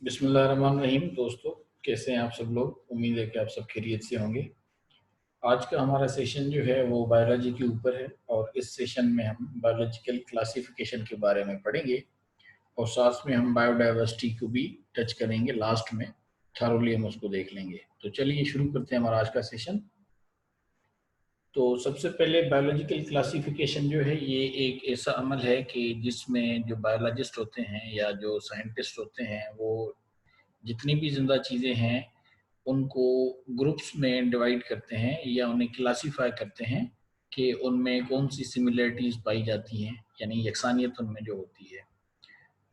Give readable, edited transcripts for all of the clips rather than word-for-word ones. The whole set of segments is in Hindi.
बिस्मिल्लाहिर्रहमानिर्रहीम। दोस्तों, कैसे हैं आप सब लोग? उम्मीद है कि आप सब खैरियत से होंगे। आज का हमारा सेशन जो है वो बायोलॉजी के ऊपर है और इस सेशन में हम बायोलॉजिकल क्लासिफिकेशन के बारे में पढ़ेंगे और साथ में हम बायोडाइवर्सिटी को भी टच करेंगे। लास्ट में थॉरोली हम उसको देख लेंगे। तो चलिए शुरू करते हैं हमारा आज का सेशन। तो सबसे पहले बायोलॉजिकल क्लासिफिकेशन जो है ये एक ऐसा अमल है कि जिसमें जो बायोलॉजिस्ट होते हैं या जो साइंटिस्ट होते हैं वो जितनी भी जिंदा चीज़ें हैं उनको ग्रुप्स में डिवाइड करते हैं या उन्हें क्लासिफाई करते हैं कि उनमें कौन सी सिमिलरिटीज़ पाई जाती हैं, यानी यकसानियत उनमें जो होती है।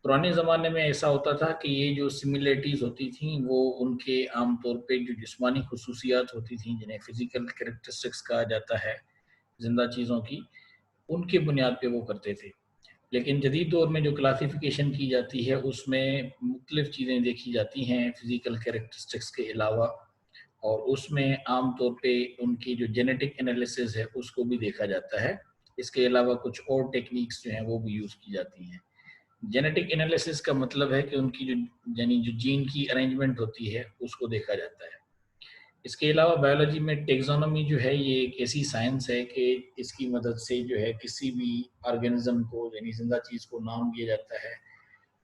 पुराने ज़माने में ऐसा होता था कि ये जो सिमिलरिटीज़ होती थी वो उनके आम तौर पे जो जिस्मानी खसूसियात होती थी, जिन्हें फिज़िकल कैरेक्टरिस्टिक्स कहा जाता है ज़िंदा चीज़ों की, उनके बुनियाद पे वो करते थे। लेकिन जदीद दौर में जो क्लासिफिकेशन की जाती है उसमें मुख्तलिफ़ चीज़ें देखी जाती हैं फिज़िकल कैरेक्टरिस्टिक्स के अलावा, और उसमें आम तौर पे उनकी जो जेनेटिक एनालिसिस है उसको भी देखा जाता है। इसके अलावा कुछ और टेक्निक्स जो हैं वो भी यूज़ की जाती हैं। जेनेटिक एनालिसिस का मतलब है कि उनकी जो यानी जो जीन की अरेंजमेंट होती है उसको देखा जाता है। इसके अलावा बायोलॉजी में टेक्सोनोमी जो है ये एक ऐसी साइंस है कि इसकी मदद से जो है किसी भी ऑर्गेनिज्म को यानी जिंदा चीज़ को नाम दिया जाता है,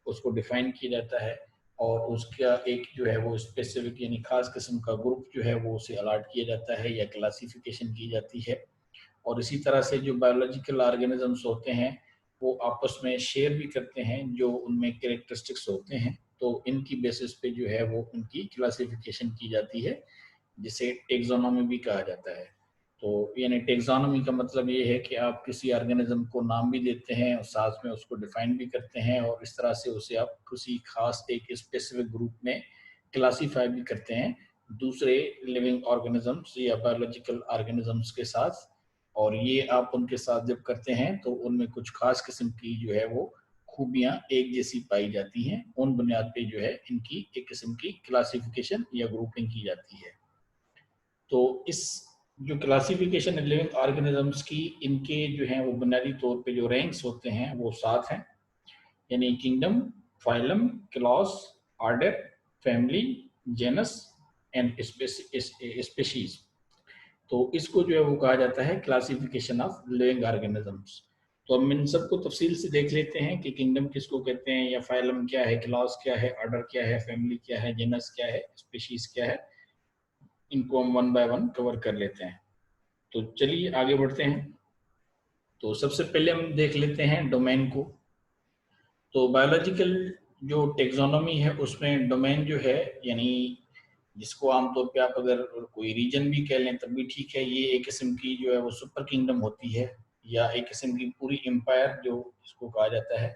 उसको डिफाइन किया जाता है और उसका एक जो है वो स्पेसिफिक यानी खास किस्म का ग्रुप जो है वो उसे अलॉट किया जाता है या क्लासिफिकेशन की जाती है। और इसी तरह से जो बायोलॉजिकल ऑर्गेनिजम्स होते हैं वो आपस में शेयर भी करते हैं जो उनमें कैरेक्टरिस्टिक्स होते हैं, तो इनकी बेसिस पे जो है वो उनकी क्लासिफिकेशन की जाती है, जिसे टेक्सोनोमी भी कहा जाता है। तो यानी टेक्सोनोमी का मतलब ये है कि आप किसी ऑर्गेनिज्म को नाम भी देते हैं और साथ में उसको डिफाइन भी करते हैं और इस तरह से उसे आप किसी खास एक स्पेसिफिक ग्रुप में क्लासीफाई भी करते हैं दूसरे लिविंग ऑर्गेनिजम्स या बायोलॉजिकल ऑर्गेनिजम्स के साथ। और ये आप उनके साथ जब करते हैं तो उनमें कुछ खास किस्म की जो है वो खूबियां एक जैसी पाई जाती हैं। उन बुनियाद पे जो है इनकी एक किस्म की क्लासिफिकेशन या ग्रुपिंग की जाती है। तो इस जो क्लासिफिकेशन लिविंग ऑर्गेनिजम्स की, इनके जो हैं वो बुनियादी तौर पे जो रैंक्स होते हैं वो 7 हैं, यानी kingdom, phylum, class, order, family, genus and species. तो इसको जो है वो कहा जाता है क्लासिफिकेशन ऑफ लिविंग ऑर्गेनिजम्स। तो हम इन सबको तफसील से देख लेते हैं कि किंगडम किसको कहते हैं, या फाइलम क्या है, क्लॉस क्या है, ऑर्डर क्या है, फैमिली क्या है, जेनस क्या है, स्पीशीज क्या है। इनको हम वन बाय वन कवर कर लेते हैं। तो चलिए आगे बढ़ते हैं। तो सबसे पहले हम देख लेते हैं डोमेन को। तो बायोलॉजिकल जो टेक्सोनोमी है उसमें डोमेन जो है, यानी जिसको आमतौर पे आप अगर कोई रीजन भी कह लें तब भी ठीक है, ये एक किस्म की जो है वो सुपर किंगडम होती है या एक किस्म की पूरी एम्पायर जो इसको कहा जाता है।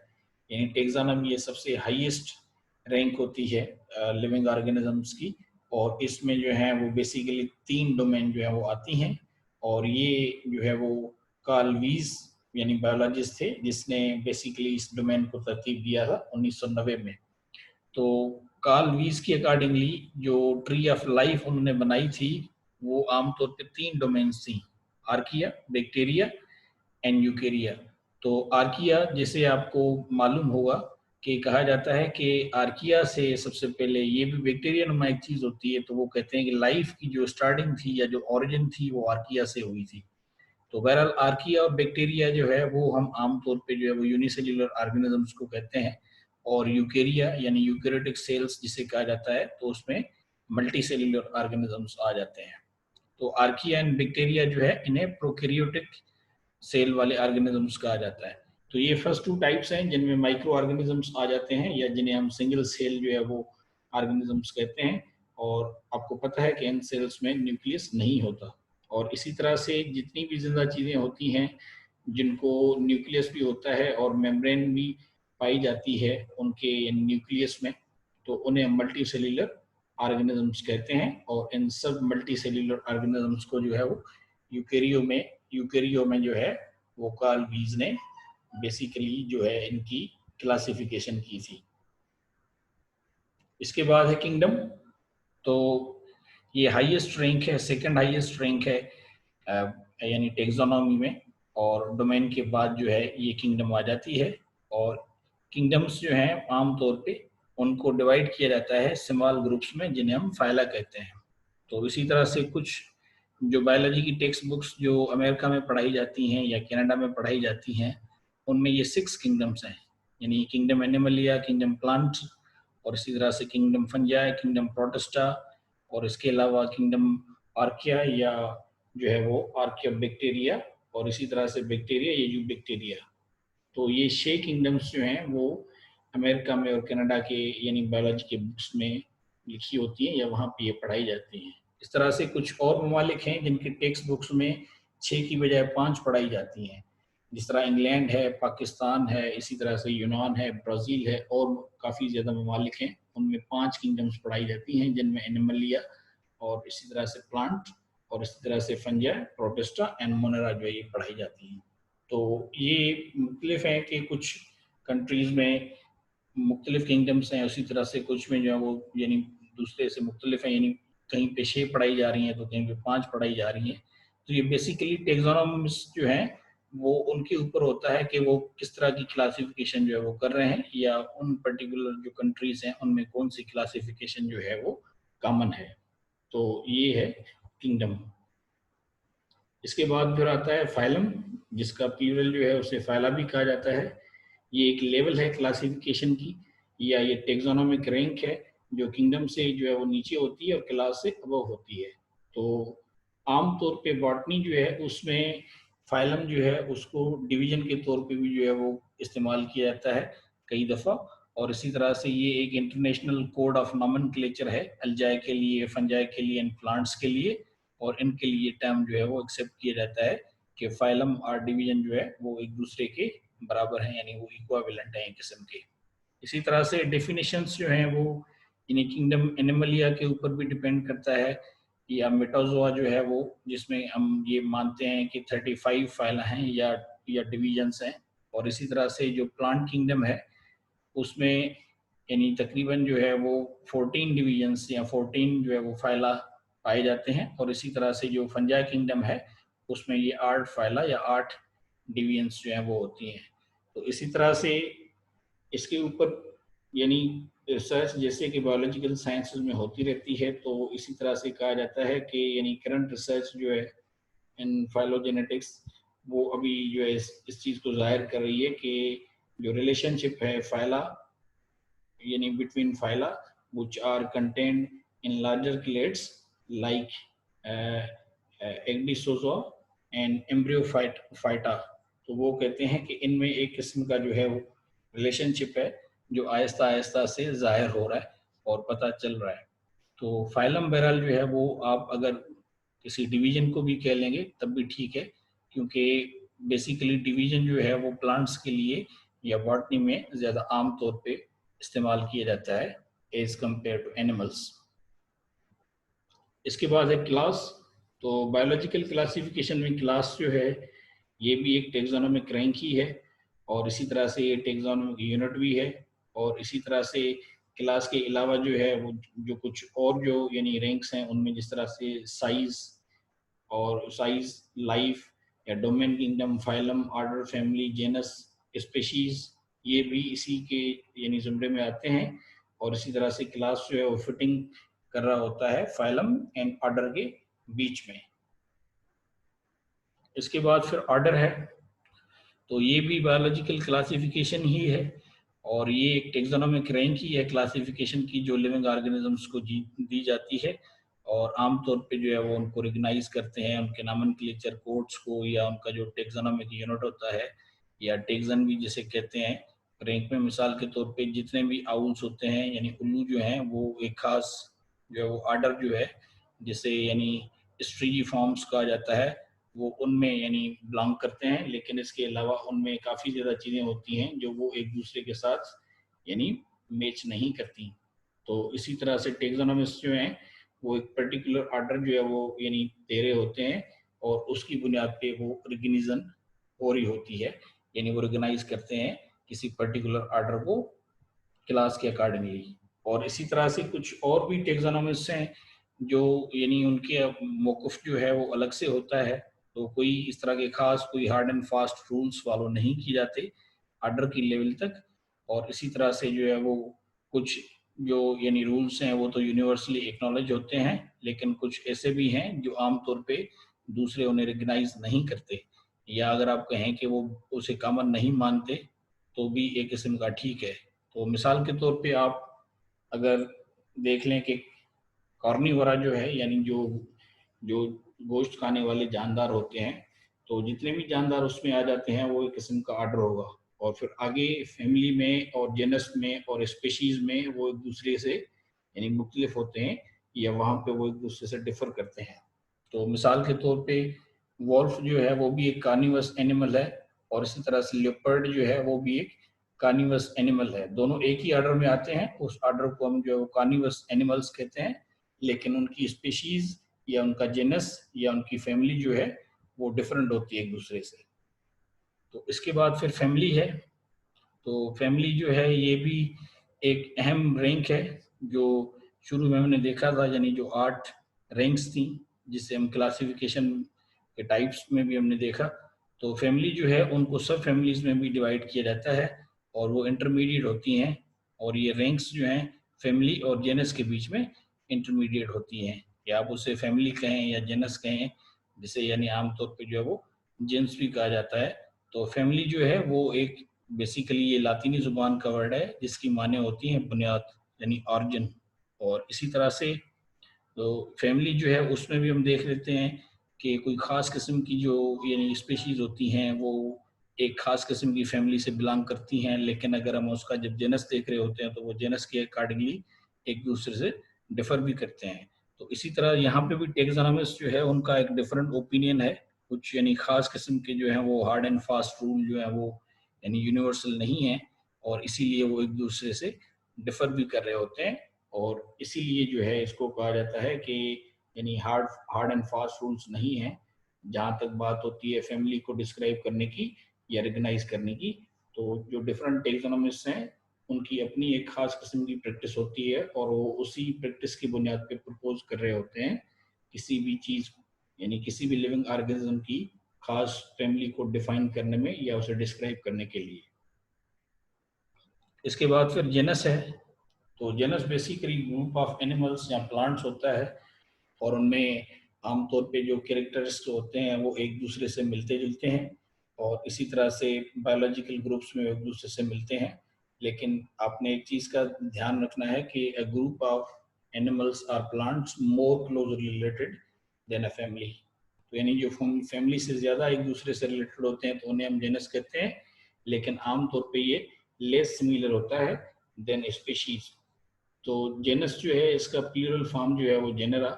यानी टेक्सोनोमी ये सबसे हाईएस्ट रैंक होती है लिविंग ऑर्गेनिजम्स की, और इसमें जो है वो बेसिकली 3 डोमेन जो है वो आती हैं। और ये जो है वो कार्ल वीज यानी बायोलॉजिस्ट थे जिसने बेसिकली इस डोमेन को तरतीब दिया था 1990 में। तो कार्ल वीज की अकॉर्डिंगली जो ट्री ऑफ लाइफ उन्होंने बनाई थी वो आमतौर पे 3 डोमेन्स थी, आर्किया, बैक्टीरिया एंड यूकेरिया। तो आर्किया, जैसे आपको मालूम होगा कि कहा जाता है कि आर्किया से सबसे पहले, ये भी बैक्टीरिया नुमा एक चीज होती है, तो वो कहते हैं कि लाइफ की जो स्टार्टिंग थी या जो ओरिजिन थी वो आर्किया से हुई थी। तो बहरहाल आर्किया और बैक्टीरिया जो है वो हम आमतौर पे जो है वो यूनिसेल्युलर ऑर्गेनिजम्स को कहते हैं, और यूकेरिया यानी यूकेरियोटिक सेल्स जिसे कहा जाता है तो उसमें मल्टी सेल्युलर ऑर्गेनिजम्स आ जाते हैं। तो आर्किया एंड बैक्टीरिया जो है इन्हें प्रोकैरियोटिक सेल वाले ऑर्गेनिजम्स कहा जाता है। तो ये फर्स्ट 2 टाइप्स हैं जिनमें माइक्रो ऑर्गेनिजम्स आ जाते हैं या जिन्हें हम सिंगल सेल जो है वो ऑर्गेनिजम्स कहते हैं। और आपको पता है कि इन सेल्स में न्यूक्लियस नहीं होता। और इसी तरह से जितनी भी जिंदा चीज़ें होती हैं जिनको न्यूक्लियस भी होता है और मेम्ब्रेन भी पाई जाती है उनके न्यूक्लियस में, तो उन्हें मल्टी सेल्यूलर ऑर्गेनिजम्स कहते हैं। और इन सब मल्टी सेल्यूलर ऑर्गेनिजम्स को जो है वो यूकेरियो में जो है वो कार्ल वीज ने बेसिकली जो है इनकी क्लासिफिकेशन की थी। इसके बाद है किंगडम। तो ये हाईएस्ट रैंक है, सेकंड हाईएस्ट रैंक है यानी टेक्सोनोमी में, और डोमेन के बाद जो है ये किंगडम आ जाती है। और किंगडम्स जो हैं आमतौर पे उनको डिवाइड किया जाता है स्मॉल ग्रुप्स में, जिन्हें हम फाइला कहते हैं। तो इसी तरह से कुछ जो बायोलॉजी की टेक्स्ट बुक्स जो अमेरिका में पढ़ाई जाती हैं या कनाडा में पढ़ाई जाती हैं, उनमें ये 6 किंगडम्स हैं, यानी किंगडम एनिमलिया, किंगडम प्लांट, और इसी तरह से किंगडम फंजाई, किंगडम प्रोटिस्टा, और इसके अलावा किंगडम आर्किया या जो है वो आर्किया बैक्टीरिया, और इसी तरह से बैक्टीरिया या यू बैक्टीरिया। तो ये 6 किंगडम्स जो हैं वो अमेरिका में और कनाडा के यानी बायोलॉजी के बुक्स में लिखी होती हैं या वहाँ पे ये पढ़ाई जाती हैं। इस तरह से कुछ और ममालिक हैं जिनकी टेक्स्ट बुक्स में 6 की बजाय 5 पढ़ाई जाती हैं, जिस तरह इंग्लैंड है, पाकिस्तान है, इसी तरह से यूनान है, ब्राज़ील है, और काफ़ी ज़्यादा ममालिक हैं। उनमें 5 किंगडम्स पढ़ाई जाती हैं, जिनमें एनिमलिया और इसी तरह से प्लांट और इसी तरह से फंजाई, प्रोटिस्टा एंड मोनेरा जो है ये पढ़ाई जाती हैं। तो ये मुख्तलिफ हैं कि कुछ कंट्रीज़ में मुख्तलिफ किंगडम्स हैं, उसी तरह से कुछ में जो है वो यानी दूसरे से मुख्तलिफ हैं, यानी कहीं पे 6 पढ़ाई जा रही हैं तो कहीं पे 5 पढ़ाई जा रही हैं। तो ये बेसिकली टेक्सोनॉमिस्ट जो हैं वो उनके ऊपर होता है कि वो किस तरह की क्लासिफिकेशन जो है वो कर रहे हैं, या उन पर्टिकुलर जो कंट्रीज़ हैं उनमें कौन सी क्लासिफिकेशन जो है वो कॉमन है। तो ये है किंगडम। इसके बाद फिर आता है फाइलम, जिसका प्लूरल जो है उसे फाइला भी कहा जाता है। ये एक लेवल है क्लासिफिकेशन की, या ये टेक्सोनोमिक रैंक है जो किंगडम से जो है वो नीचे होती है और क्लास से अबव होती है। तो आमतौर पे बॉटनी जो है उसमें फाइलम जो है उसको डिवीजन के तौर पे भी जो है वो इस्तेमाल किया जाता है कई दफ़ा। और इसी तरह से ये एक इंटरनेशनल कोड ऑफ नॉमेनक्लेचर है अल्जाई के लिए, फंजाई के लिए एंड प्लांट्स के लिए, और इनके लिए टर्म जो है वो एक्सेप्ट किया जाता है कि फाइलम और डिवीजन जो है वो एक दूसरे के बराबर हैं, यानी वो इक्विवेलेंट हैं एक किस्म के। इसी तरह से डेफिनेशंस जो हैं वो यानी किंगडम एनिमलिया के ऊपर भी डिपेंड करता है, या मेटाजोआ जो है वो, जिसमें हम ये मानते हैं कि 35 फाइल हैं या डिवीजन्स हैं। और इसी तरह से जो प्लांट किंगडम है उसमें यानी तकरीबन जो है वो 14 डिवीजन्स या 14 जो है वो फाइला पाए जाते हैं। और इसी तरह से जो फंजाई किंगडम है उसमें ये 8 फाइला या 8 डिवीजन्स जो हैं वो होती हैं। तो इसी तरह से इसके ऊपर यानी रिसर्च जैसे कि बायोलॉजिकल साइंसेज में होती रहती है, तो इसी तरह से कहा जाता है कि यानी करंट रिसर्च जो है इन फाइलोजेनेटिक्स वो अभी जो है इस चीज़ को जाहिर कर रही है कि जो रिलेशनशिप है फाइला यानी between phyla which are contained in larger clades like Ecdysozoa and Embryophyta। तो वो कहते हैं कि इनमें एक किस्म का जो है वो रिलेशनशिप है जो आहिस्ता आहिस्ता से जाहिर हो रहा है और पता चल रहा है। तो फाइलम बहरहाल जो है वो आप अगर किसी डिवीजन को भी कह लेंगे तब भी ठीक है, क्योंकि बेसिकली डिवीजन जो है वो प्लांट्स के लिए या बॉटनी में ज़्यादा आम तौर पे इस्तेमाल किया जाता है एज कंपेयर टू एनिमल्स। इसके बाद है क्लास। तो बायोलॉजिकल क्लासिफिकेशन में क्लास जो है ये भी एक टेक्सोनोमिक रैंक ही है, और इसी तरह से ये टेक्सोनोमिक यूनिट भी है। और इसी तरह से क्लास के अलावा जो है वो जो कुछ और जो यानी रैंक्स हैं उनमें जिस तरह से साइज, लाइफ या domain, kingdom, phylum, order, family, genus, species, ये भी इसी के यानी जुमरे में आते हैं। और इसी तरह से क्लास जो है वो फिटिंग कर रहा होता है फाइलम एंड ऑर्डर के बीच में। इसके बाद फिर ऑर्डर है, तो ये भी बायोलॉजिकल क्लासिफिकेशन ही है, और ये एक टेक्सोनोमिक रैंक ही है क्लासिफिकेशन की जो लिविंग ऑर्गेनिजम्स को दी जाती है। और आमतौर पे जो है वो उनको रिकग्नाइज करते हैं उनके नॉमेनक्लेचर कोड्स को, या उनका जो टेक्सोनोमिक यूनिट होता है या टेक्सन भी जिसे कहते हैं रैंक में। मिसाल के तौर पे जितने भी आउल्स होते हैं यानी उल्लू जो हैं वो एक खास जो है वो ऑर्डर जो है जिसे यानी स्ट्रिजिफॉर्म्स कहा जाता है वो उनमें यानी बिलोंग करते हैं। लेकिन इसके अलावा उनमें काफ़ी ज़्यादा चीज़ें होती हैं जो वो एक दूसरे के साथ यानी मैच नहीं करती। तो इसी तरह से टेक्सोनोमिस्ट जो हैं वो एक पर्टिकुलर ऑर्डर जो है वो यानी दे रहे होते हैं, और उसकी बुनियाद पे वो रिकग्निशन हो रही होती है, यानी वो रिकग्नाइज करते हैं किसी पर्टिकुलर ऑर्डर को क्लास के अकॉर्डिंगली। और इसी तरह से कुछ और भी टेक्सोनोमिस्ट हैं जो यानी उनके मौक़िफ़ जो है वो अलग से होता है। तो कोई इस तरह के खास कोई hard and fast rules follow नहीं किए जाते ऑर्डर की लेवल तक। और इसी तरह से जो है वो कुछ जो यानी रूल्स हैं वो तो यूनिवर्सली एक्नॉलेज होते हैं, लेकिन कुछ ऐसे भी हैं जो आमतौर पे दूसरे उन्हें रिकग्नाइज नहीं करते, या अगर आप कहें कि वो उसे कॉमन नहीं मानते तो भी एक किस्म का ठीक है। तो मिसाल के तौर पे आप अगर देख लें कि कार्निवोरा जो है, यानी जो जो गोश्त खाने वाले जानदार होते हैं, तो जितने भी जानदार उसमें आ जाते हैं वो एक किस्म का आर्डर होगा, और फिर आगे फैमिली में और जेनस में और स्पीशीज में वो एक दूसरे से यानी मुख्तलिफ होते हैं, या वहाँ पे वो एक दूसरे से डिफर करते हैं। तो मिसाल के तौर पे वॉल्फ जो है वो भी एक कार्निवस एनिमल है, और इसी तरह से लेपर्ड जो है वो भी एक कार्निवस एनिमल है। दोनों एक ही आर्डर में आते हैं, उस आर्डर को हम जो कार्निवस एनिमल्स कहते हैं, लेकिन उनकी स्पीशीज या उनका जेनस या उनकी फैमिली जो है वो डिफरेंट होती है एक दूसरे से। तो इसके बाद फिर फैमिली है। तो फैमिली जो है ये भी एक अहम रैंक है, जो शुरू में हमने देखा था, यानी जो 8 रैंक्स थी जिसे हम क्लासिफिकेशन के टाइप्स में भी हमने देखा। तो फैमिली जो है उनको सब फैमिलीज में भी डिवाइड किया जाता है, और वो इंटरमीडिएट होती हैं, और ये रैंक्स जो हैं फैमिली और जेनस के बीच में इंटरमीडिएट होती हैं, या आप उसे फैमिली कहें या जेनस कहें, जिसे यानी आमतौर पे जो है वो जेंस भी कहा जाता है। तो फैमिली जो है वो एक बेसिकली ये लातीनी जुबान का वर्ड है जिसकी माने होती हैं बुनियाद, यानी ऑरिजिन। और इसी तरह से तो फैमिली जो है उसमें भी हम देख लेते हैं कि कोई ख़ास किस्म की जो यानी स्पीशीज़ होती हैं वो एक ख़ास किस्म की फैमिली से बिलोंग करती हैं, लेकिन अगर हम उसका जब जेनस देख रहे होते हैं तो वो जेनस के अकॉर्डिंगली एक दूसरे से डिफर भी करते हैं। तो इसी तरह यहाँ पे भी टेक्सोनॉमिस्ट जो है उनका एक डिफरेंट ओपिनियन है। कुछ यानी ख़ास किस्म के जो हैं वो हार्ड एंड फास्ट रूल जो है वो यानी यूनिवर्सल नहीं है, और इसीलिए वो एक दूसरे से डिफर भी कर रहे होते हैं। और इसीलिए जो है इसको कहा जाता है कि यानी hard hard and fast rules नहीं है। जहाँ तक बात होती है फैमिली को डिस्क्राइब करने की या रिकग्नाइज करने की, तो जो डिफरेंट टेक्सोनॉमिस्ट हैं उनकी अपनी एक खास किस्म की प्रैक्टिस होती है, और वो उसी प्रैक्टिस की बुनियाद पे प्रपोज कर रहे होते हैं किसी भी चीज़ यानी किसी भी लिविंग ऑर्गेनिज्म की खास फैमिली को डिफाइन करने में या उसे डिस्क्राइब करने के लिए। इसके बाद फिर जेनस है। तो genus basically group of animals या प्लांट्स होता है, और उनमें आमतौर पे जो कैरेक्टर्स होते हैं वो एक दूसरे से मिलते जुलते हैं, और इसी तरह से बायोलॉजिकल ग्रुप्स में एक दूसरे से मिलते हैं। लेकिन आपने एक चीज़ का ध्यान रखना है कि a group of animals or plants more closely related than a family. तो यानी जो फैमिली से ज़्यादा एक दूसरे से रिलेटेड होते हैं तो उन्हें हम जेनस कहते हैं, लेकिन आमतौर पे ये लेस सिमिलर होता है देन स्पीशीज। तो जेनस जो है इसका प्लूरल फॉर्म जो है वो जेनेरा।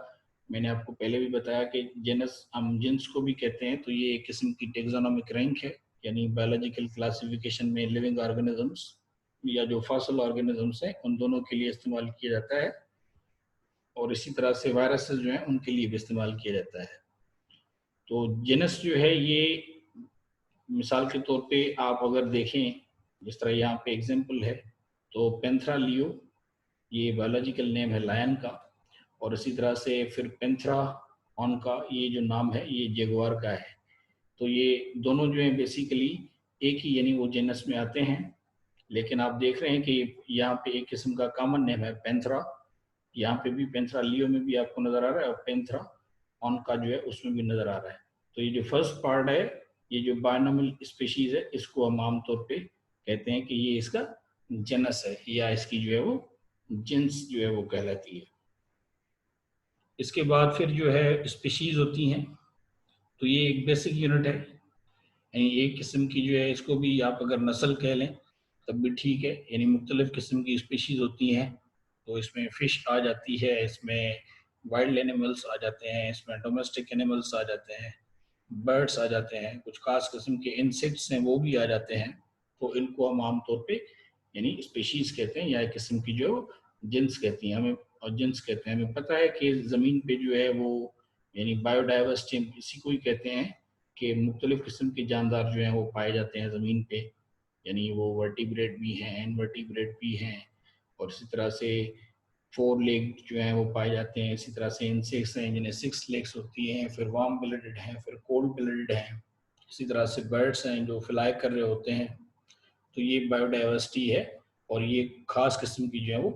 मैंने आपको पहले भी बताया कि जेनस हम जिन्स को भी कहते हैं, तो ये एक किस्म की टेक्सोनोमिक रैंक है, यानी बायोलॉजिकल क्लासिफिकेशन में लिविंग ऑर्गेनिजम्स या जो फॉसिल ऑर्गेनिजम्स हैं उन दोनों के लिए इस्तेमाल किया जाता है, और इसी तरह से वायरसेस जो हैं उनके लिए भी इस्तेमाल किया जाता है। तो जेनस जो है ये मिसाल के तौर पे आप अगर देखें, जिस तरह यहाँ पे एग्जाम्पल है, तो पेंथरा लियो ये बायोलॉजिकल नेम है लायन का, और इसी तरह से फिर पेंथरा ऑन का ये जो नाम है ये जेगुआर का है। तो ये दोनों जो है बेसिकली एक ही यानी वो जेनस में आते हैं, लेकिन आप देख रहे हैं कि यहाँ पे एक किस्म का कॉमन नेम है पेंथरा, यहाँ पे भी पेंथरा लियो में भी आपको नजर आ रहा है, और पेंथरा ऑन का जो है उसमें भी नजर आ रहा है। तो ये जो फर्स्ट पार्ट है, ये जो बायनोमियल स्पीशीज है, इसको हम आमतौर पे कहते हैं कि ये इसका जेनस है, या इसकी जो है वो जिन्स जो है वो कहलाती है। इसके बाद फिर जो है स्पीशीज होती हैं, तो ये एक बेसिक यूनिट है, यानी एक किस्म की जो है इसको भी आप अगर नस्ल कह लें तब भी ठीक है, यानी मुख्तलिफ किस्म की स्पीशीज होती हैं। तो इसमें फ़िश आ जाती है, इसमें वाइल्ड एनिमल्स आ जाते हैं, इसमें डोमेस्टिक एनिमल्स आ जाते हैं, बर्ड्स आ जाते हैं, कुछ खास किस्म के इंसेक्ट्स हैं वो भी आ जाते हैं। तो इनको हम आमतौर पे यानी स्पीशीज कहते हैं, या एक किस्म की जो जिन्स कहती हैं हमें, और जिन्स कहते हैं। हमें पता है कि ज़मीन पे जो है वो यानी बायोडाइवर्सिटी इसी को ही कहते हैं कि मुख्तलिफ किस्म के जानदार जो हैं वो पाए जाते हैं ज़मीन पे, यानी वो वर्टिब्रेट भी हैं, इनवर्टिब्रेट भी हैं, और इसी तरह से 4 लेग जो हैं वो पाए जाते हैं। इसी तरह से इंसेक्ट्स हैं जिन्हें 6 लेग्स होती हैं, फिर वार्म ब्लडेड हैं, फिर कोल्ड ब्लडेड हैं। इसी तरह से बर्ड्स हैं जो फ्लाई कर रहे होते हैं। तो ये बायोडाइवर्सिटी है। और ये खास किस्म की जो है वो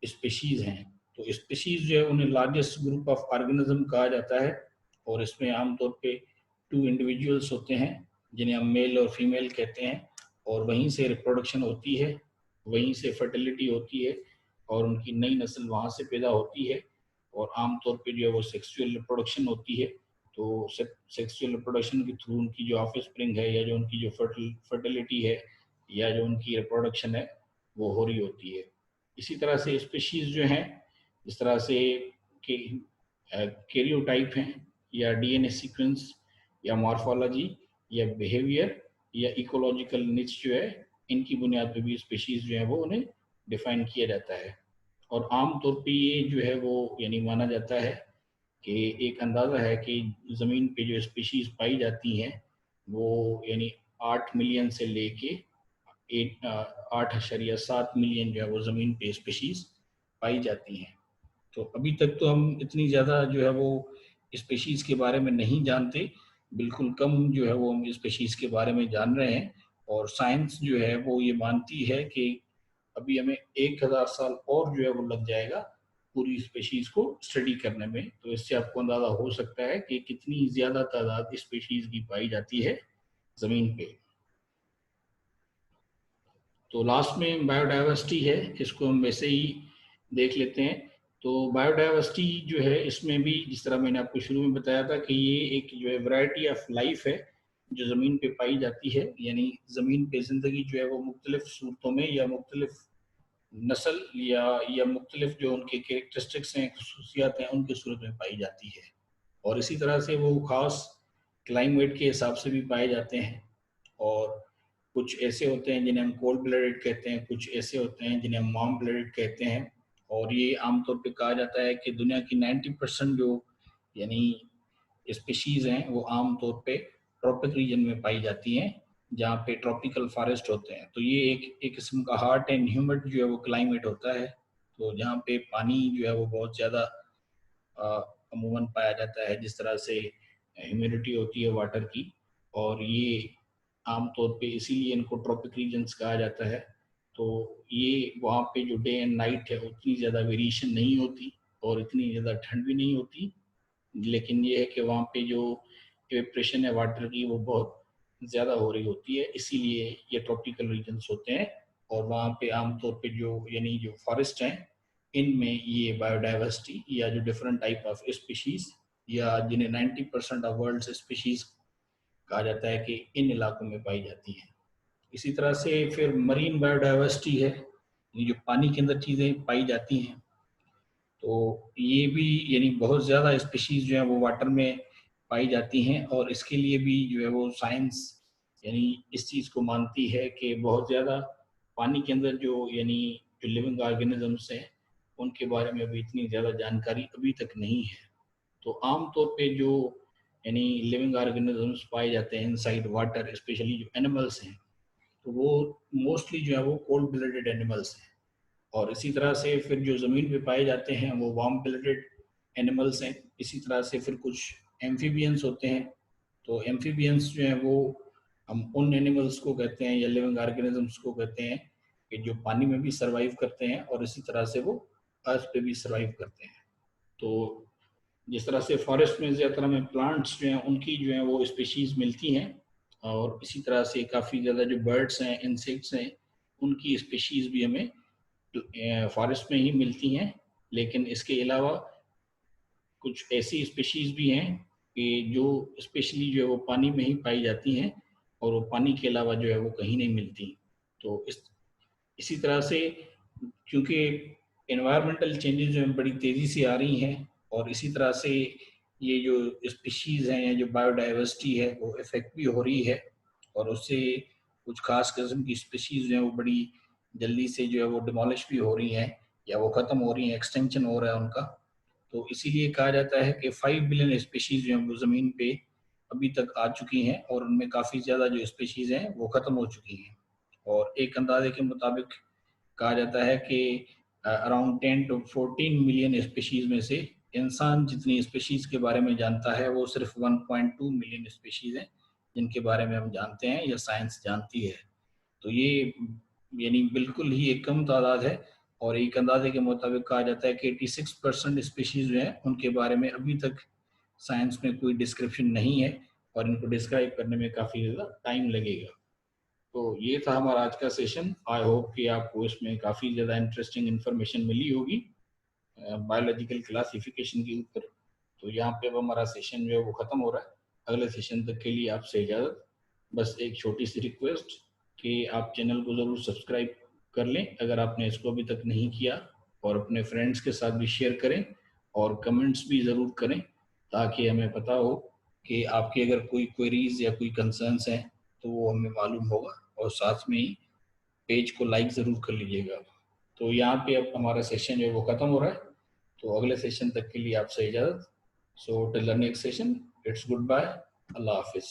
स्पीशीज हैं। तो स्पीशीज जो है उन्हें लार्जेस्ट ग्रुप ऑफ ऑर्गेनिज्म कहा जाता है, और इसमें आमतौर पे 2 इंडिविजुअल्स होते हैं जिन्हें हम मेल और फीमेल कहते हैं, और वहीं से रिप्रोडक्शन होती है, वहीं से फर्टिलिटी होती है, और उनकी नई नस्ल वहाँ से पैदा होती है। और आमतौर पे जो है वो सेक्सुअल रिप्रोडक्शन होती है। तो सेक्सुअल रिप्रोडक्शन के थ्रू उनकी जो ऑफ स्प्रिंग है, या जो उनकी जो फर्टिलिटी है, या जो उनकी रिप्रोडक्शन है, वो हो रही होती है। इसी तरह से स्पीशीज जो हैं, इस तरह से के कैरियोटाइप हैं, या डीएनए सीक्वेंस, या मॉर्फोलॉजी, या बिहेवियर, या इकोलॉजिकल निच जो है, इनकी बुनियाद पर भी स्पीशीज जो है वो उन्हें डिफाइन किया जाता है। और आम तौर पे ये जो है वो यानी माना जाता है कि एक अंदाज़ा है कि ज़मीन पे जो स्पीशीज पाई जाती हैं वो यानी 8 मिलियन से लेके 8.7 मिलियन जो है वो ज़मीन पे स्पीशीज पाई जाती हैं। तो अभी तक तो हम इतनी ज़्यादा जो है वो स्पीशीज के बारे में नहीं जानते, बिल्कुल कम जो है वो हम स्पीशीज के बारे में जान रहे हैं। और साइंस जो है वो ये मानती है कि अभी हमें 1000 साल और जो है वो लग जाएगा पूरी स्पीशीज को स्टडी करने में। तो इससे आपको अंदाजा हो सकता है कि कितनी ज्यादा तादाद स्पीशीज की पाई जाती है जमीन पे। तो लास्ट में बायोडाइवर्सिटी है, इसको हम वैसे ही देख लेते हैं। तो बायोडाइवर्सिटी जो है इसमें भी जिस तरह मैंने आपको शुरू में बताया था कि ये एक जो है वैरायटी ऑफ लाइफ है जो ज़मीन पे पाई जाती है। यानी ज़मीन पे ज़िंदगी जो है वो मुख्तलिफ सूरतों में, या मुख्तलिफ नस्ल, या मुख्तलिफ जो उनके कैरेक्टरिस्टिक्स हैं, खसूसियात हैं, उनकी सूरत में पाई जाती है। और इसी तरह से वो ख़ास क्लाइमेट के हिसाब से भी पाए जाते हैं। और कुछ ऐसे होते हैं जिन्हें हम कोल्ड ब्लडेड कहते हैं, कुछ ऐसे होते हैं जिन्हें हम वार्म ब्लडेड कहते हैं। और ये आमतौर पे कहा जाता है कि दुनिया की 90% जो यानी स्पीशीज हैं वो आम तौर पे ट्रॉपिक रीजन में पाई जाती हैं, जहाँ पे ट्रॉपिकल फॉरेस्ट होते हैं। तो ये एक किस्म का हॉट एंड ह्यूमिड जो है वो क्लाइमेट होता है। तो जहाँ पे पानी जो है वो बहुत ज़्यादा अमूमन पाया जाता है, जिस तरह से ह्यूमिडिटी होती है वाटर की। और ये आम तौर पे इसीलिए इनको ट्रॉपिक रीजन्स कहा जाता है। तो ये वहाँ पे जो डे एंड नाइट है उतनी ज़्यादा वेरिएशन नहीं होती, और इतनी ज़्यादा ठंड भी नहीं होती। लेकिन ये है कि वहाँ पे जो इवेप्रेशन है वाटर की वो बहुत ज़्यादा हो रही होती है, इसीलिए ये ट्रॉपिकल रीजन्स होते हैं। और वहाँ पे आमतौर पे जो यानी जो फॉरेस्ट हैं, इनमें ये बायोडाइवर्सिटी या जो डिफरेंट टाइप ऑफ स्पीशीज, या जिन्हें 90% ऑफ वर्ल्ड स्पीशीज कहा जाता है, कि इन इलाकों में पाई जाती हैं। इसी तरह से फिर मरीन बायोडाइवर्सिटी है, ये जो पानी के अंदर चीज़ें पाई जाती हैं। तो ये भी यानी बहुत ज़्यादा स्पीशीज जो है वो वाटर में पाई जाती हैं। और इसके लिए भी जो है वो साइंस यानी इस चीज़ को मानती है कि बहुत ज़्यादा पानी के अंदर जो यानी जो लिविंग ऑर्गेनिजम्स हैं उनके बारे में अभी इतनी ज़्यादा जानकारी अभी तक नहीं है। तो आम तौर पे जो यानी लिविंग ऑर्गेनिजम्स पाए जाते हैं इनसाइड वाटर, स्पेशली जो एनिमल्स हैं, तो वो मोस्टली जो है वो कोल्ड ब्लडेड एनिमल्स हैं। और इसी तरह से फिर जो ज़मीन पे पाए जाते हैं वो वार्म ब्लडेड एनिमल्स हैं। इसी तरह से फिर कुछ एम्फीबियंस होते हैं। तो एम्फीबियंस जो हैं वो हम उन एनिमल्स को कहते हैं, या लिविंग ऑर्गेनिजम्स को कहते हैं, कि जो पानी में भी सर्वाइव करते हैं और इसी तरह से वो अर्थ पे भी सर्वाइव करते हैं। तो जिस तरह से फॉरेस्ट में ज़्यादातर हमें प्लांट्स जो हैं उनकी जो है वो स्पीशीज़ मिलती हैं, और इसी तरह से काफ़ी ज़्यादा जो बर्ड्स हैं, इंसेक्ट्स हैं, उनकी स्पीशीज़ भी हमें फॉरेस्ट में ही मिलती हैं। लेकिन इसके अलावा कुछ ऐसी स्पीशीज़ भी हैं कि जो स्पेशली जो है वो पानी में ही पाई जाती हैं, और वो पानी के अलावा जो है वो कहीं नहीं मिलती। तो इसी तरह से क्योंकि एनवायरमेंटल चेंजेस जो हैं बड़ी तेज़ी से आ रही हैं, और इसी तरह से ये जो स्पीशीज़ हैं या जो बायोडाइवर्सिटी है वो इफेक्ट भी हो रही है, और उससे कुछ खास किस्म की स्पीशीज़ जो हैं वो बड़ी जल्दी से जो है वो डिमोलिश भी हो रही हैं, या वो ख़त्म हो रही हैं, एक्सटेंशन हो रहा है उनका। तो इसीलिए कहा जाता है कि 5 बिलियन स्पीशीज़ जो हैं वो ज़मीन पे अभी तक आ चुकी हैं, और उनमें काफ़ी ज़्यादा जो स्पीशीज़ हैं वो ख़त्म हो चुकी हैं। और एक अंदाजे के मुताबिक कहा जाता है कि अराउंड 10 टू 14 मिलियन स्पीशीज में से इंसान जितनी स्पीशीज के बारे में जानता है वो सिर्फ 1.2 मिलियन स्पीशीज हैं जिनके बारे में हम जानते हैं या साइंस जानती है। तो ये यानी बिल्कुल ही एक कम तादाद है। और एक अंदाजे के मुताबिक कहा जाता है कि 86% स्पीशीज जो हैं उनके बारे में अभी तक साइंस में कोई डिस्क्रिप्शन नहीं है, और इनको डिस्क्राइब करने में काफ़ी ज़्यादा टाइम लगेगा। तो ये था हमारा आज का सेशन। आई होप कि आपको इसमें काफ़ी ज़्यादा इंटरेस्टिंग इन्फॉर्मेशन मिली होगी बायोलॉजिकल क्लासिफिकेशन के ऊपर। तो यहाँ पे अब हमारा सेशन जो है वो ख़त्म हो रहा है। अगले सेशन तक के लिए आपसे इजाज़त। बस एक छोटी सी रिक्वेस्ट कि आप चैनल को ज़रूर सब्सक्राइब कर लें अगर आपने इसको अभी तक नहीं किया, और अपने फ्रेंड्स के साथ भी शेयर करें, और कमेंट्स भी ज़रूर करें ताकि हमें पता हो कि आपकी अगर कोई क्वेरीज या कोई कंसर्न्स हैं तो वो हमें मालूम होगा। और साथ में ही पेज को लाइक ज़रूर कर लीजिएगा। तो यहाँ पे अब हमारा सेशन जो है वो ख़त्म हो रहा है। तो अगले सेशन तक के लिए आपसे इजाज़त। So till the next session, it's good bye, अल्लाह हाफिज़।